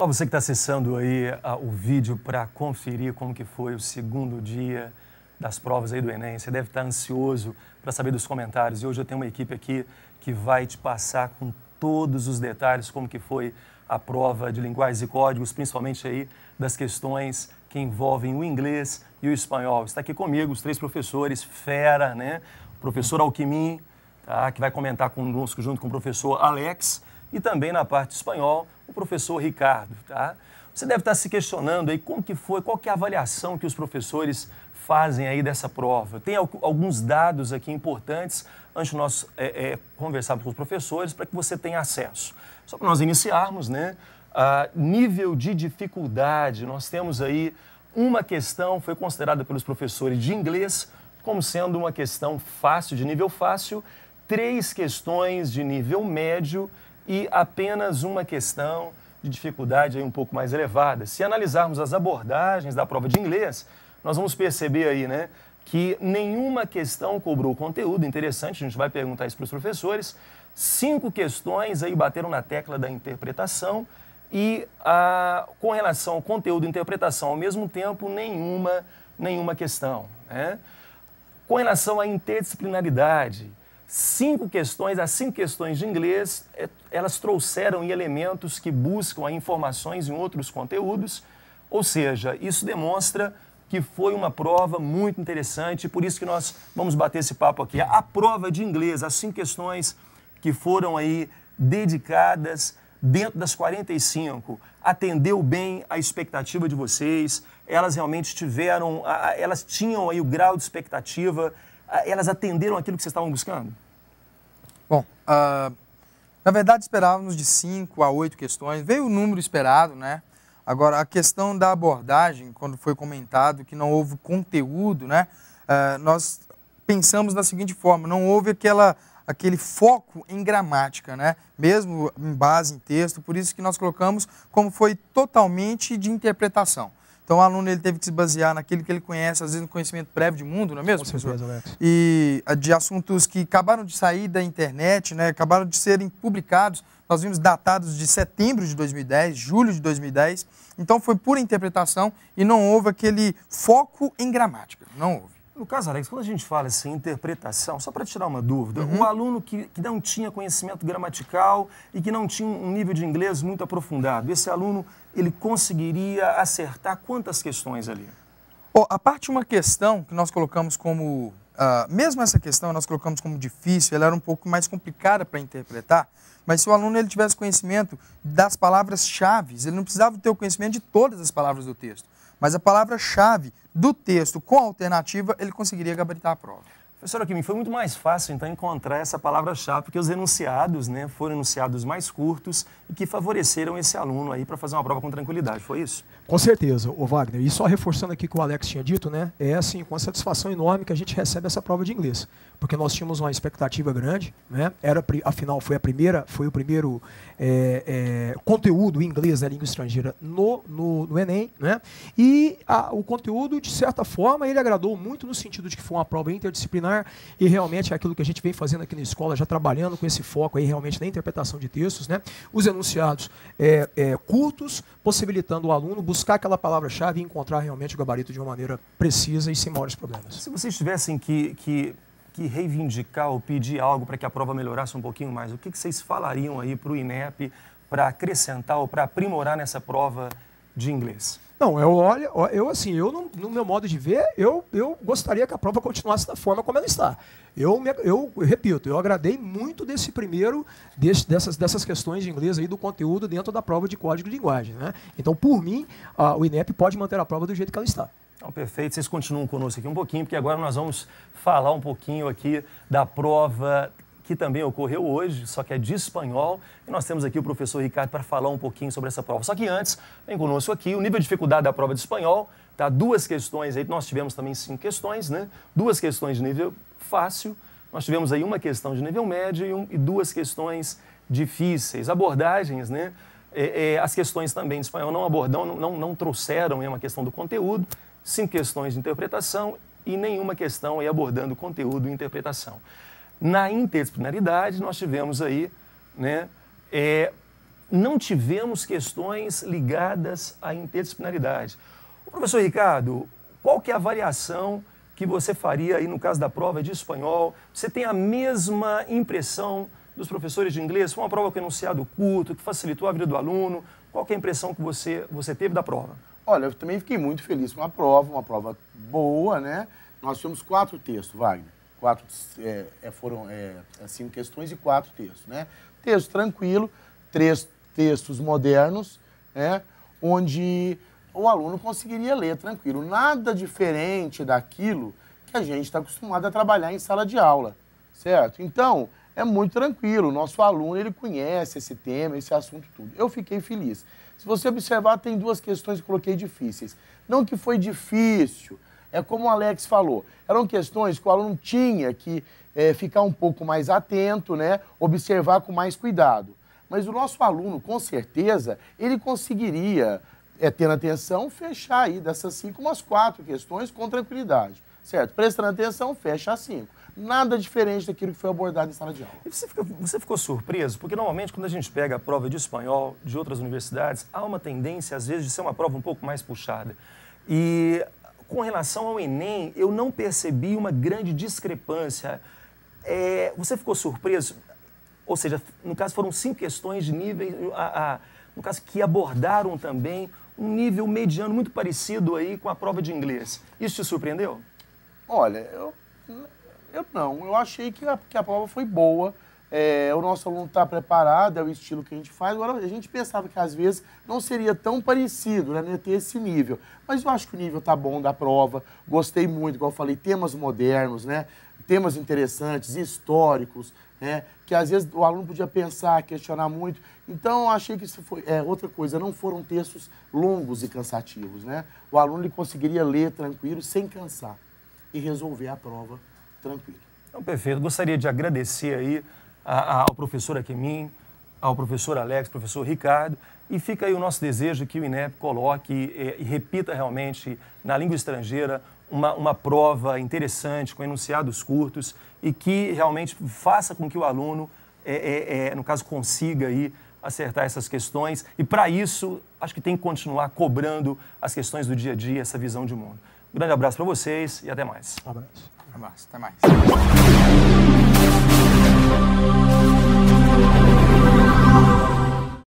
Olá, você que está acessando aí o vídeo para conferir como que foi o segundo dia das provas aí do Enem. Você deve estar ansioso para saber dos comentários. E hoje eu tenho uma equipe aqui que vai te passar com todos os detalhes como que foi a prova de linguagens e códigos, principalmente aí das questões que envolvem o inglês e o espanhol. Está aqui comigo os três professores, fera, né? O professor Alquimim, tá? Que vai comentar conosco junto com o professor Alex, e também na parte de espanhol, o professor Ricardo, tá? Você deve estar se questionando aí como que foi, qual que é a avaliação que os professores fazem aí dessa prova. Tem alguns dados aqui importantes antes de nós conversarmos com os professores para que você tenha acesso. Só para nós iniciarmos, né? Nível de dificuldade, nós temos aí uma questão, foi considerada pelos professores de inglês como sendo uma questão fácil, de nível fácil, 3 questões de nível médio e apenas uma questão de dificuldade aí um pouco mais elevada. Se analisarmos as abordagens da prova de inglês, nós vamos perceber aí, né, que nenhuma questão cobrou conteúdo. Interessante, a gente vai perguntar isso para os professores. 5 questões aí bateram na tecla da interpretação e com relação ao conteúdo e interpretação ao mesmo tempo, nenhuma questão, né? Com relação à interdisciplinaridade, 5 questões, as 5 questões de inglês, elas trouxeram elementos que buscam informações em outros conteúdos, ou seja, isso demonstra que foi uma prova muito interessante, por isso que nós vamos bater esse papo aqui. A prova de inglês, as 5 questões que foram aí dedicadas dentro das 45, atendeu bem a expectativa de vocês, elas realmente tiveram, elas tinham aí o grau de expectativa, elas atenderam aquilo que vocês estavam buscando? Bom, na verdade esperávamos de 5 a 8 questões, veio o número esperado, né? Agora, a questão da abordagem, quando foi comentado que não houve conteúdo, né? Nós pensamos da seguinte forma, não houve aquele foco em gramática, né? Mesmo em base em texto, por isso que nós colocamos como foi totalmente de interpretação. Então, o aluno ele teve que se basear naquilo que ele conhece, às vezes no conhecimento prévio de mundo, não é mesmo, professor? E de assuntos que acabaram de sair da internet, né, acabaram de serem publicados. Nós vimos datados de setembro de 2010, julho de 2010. Então, foi pura interpretação e não houve aquele foco em gramática. Não houve. No caso, Alex, quando a gente fala assim, interpretação, só para tirar uma dúvida, o aluno que não tinha conhecimento gramatical e que não tinha um nível de inglês muito aprofundado, esse aluno, ele conseguiria acertar quantas questões ali? A parte de uma questão que nós colocamos como, mesmo essa questão nós colocamos como difícil, ela era um pouco mais complicada para interpretar, mas se o aluno ele tivesse conhecimento das palavras-chave, ele não precisava ter o conhecimento de todas as palavras do texto, mas a palavra-chave do texto com a alternativa, ele conseguiria gabaritar a prova. Professor Alquimim, foi muito mais fácil, então, encontrar essa palavra-chave, porque os enunciados, né, foram enunciados mais curtos e que favoreceram esse aluno aí para fazer uma prova com tranquilidade, foi isso? Com certeza, o Wagner. E só reforçando aqui o que o Alex tinha dito, né, é assim, com a satisfação enorme que a gente recebe essa prova de inglês, porque nós tínhamos uma expectativa grande, né, afinal foi o primeiro conteúdo em inglês, né, língua estrangeira, no Enem, né, e o conteúdo, de certa forma, ele agradou muito no sentido de que foi uma prova interdisciplinar e realmente é aquilo que a gente vem fazendo aqui na escola, já trabalhando com esse foco aí realmente na interpretação de textos, né? Os enunciados curtos, possibilitando o aluno buscar aquela palavra-chave e encontrar realmente o gabarito de uma maneira precisa e sem maiores problemas. Se vocês tivessem que reivindicar ou pedir algo para que a prova melhorasse um pouquinho mais, o que vocês falariam aí para o INEP para acrescentar ou para aprimorar nessa prova de inglês? Não, no meu modo de ver, eu gostaria que a prova continuasse da forma como ela está. Eu repito, eu agradei muito dessas questões de inglês aí, do conteúdo dentro da prova de código de linguagem, né? Então, por mim, o INEP pode manter a prova do jeito que ela está. Então, perfeito. Vocês continuam conosco aqui um pouquinho, porque agora nós vamos falar um pouquinho aqui da prova que também ocorreu hoje, só que é de espanhol, e nós temos aqui o professor Ricardo para falar um pouquinho sobre essa prova. Só que antes, vem conosco aqui o nível de dificuldade da prova de espanhol, tá? 2 questões aí, nós tivemos também 5 questões, né? 2 questões de nível fácil, nós tivemos aí uma questão de nível médio e 2 questões difíceis. Abordagens, né? As questões também de espanhol não trouxeram uma questão do conteúdo, 5 questões de interpretação e nenhuma questão aí abordando conteúdo e interpretação. Na interdisciplinaridade, nós tivemos aí, né, não tivemos questões ligadas à interdisciplinaridade. O professor Ricardo, qual que é a avaliação que você faria aí no caso da prova de espanhol? Você tem a mesma impressão dos professores de inglês? Foi uma prova com enunciado curto, que facilitou a vida do aluno. Qual que é a impressão que você teve da prova? Olha, eu também fiquei muito feliz com a prova, uma prova boa, né? Nós tivemos 4 textos, Wagner. 5 questões e 4 textos, né? Texto tranquilo, 3 textos modernos, né? Onde o aluno conseguiria ler tranquilo. Nada diferente daquilo que a gente está acostumado a trabalhar em sala de aula, certo? Então, é muito tranquilo. O nosso aluno, ele conhece esse tema, esse assunto tudo. Eu fiquei feliz. Se você observar, tem 2 questões que coloquei difíceis. Não que foi difícil, é como o Alex falou, eram questões que o aluno tinha que ficar um pouco mais atento, né? Observar com mais cuidado. Mas o nosso aluno, com certeza, ele conseguiria, tendo atenção, fechar aí dessas 5 umas 4 questões com tranquilidade, certo? Prestando atenção, fecha as 5. Nada diferente daquilo que foi abordado em sala de aula. E você ficou surpreso? Porque normalmente quando a gente pega a prova de espanhol de outras universidades, há uma tendência, às vezes, de ser uma prova um pouco mais puxada. E com relação ao Enem, eu não percebi uma grande discrepância. Você ficou surpreso? Ou seja, no caso foram 5 questões de nível, no caso que abordaram também um nível mediano muito parecido aí com a prova de inglês. Isso te surpreendeu? Olha, eu não. Eu achei que a prova foi boa. O nosso aluno está preparado, é o estilo que a gente faz. Agora, a gente pensava que às vezes não seria tão parecido, né, não ia ter esse nível. Mas eu acho que o nível está bom da prova. Gostei muito, igual eu falei, temas modernos, né, temas interessantes, históricos, né, que às vezes o aluno podia pensar, questionar muito. Então, eu achei que isso foi outra coisa. Não foram textos longos e cansativos, né? O aluno ele conseguiria ler tranquilo, sem cansar, e resolver a prova tranquilo. Então, perfeito. Gostaria de agradecer aí ao professor Akemin, ao professor Alex, professor Ricardo, e fica aí o nosso desejo que o INEP coloque e repita realmente na língua estrangeira uma prova interessante, com enunciados curtos, e que realmente faça com que o aluno, no caso, consiga aí acertar essas questões. E para isso, acho que tem que continuar cobrando as questões do dia a dia, essa visão de mundo. Um grande abraço para vocês e até mais. Um abraço. Até mais.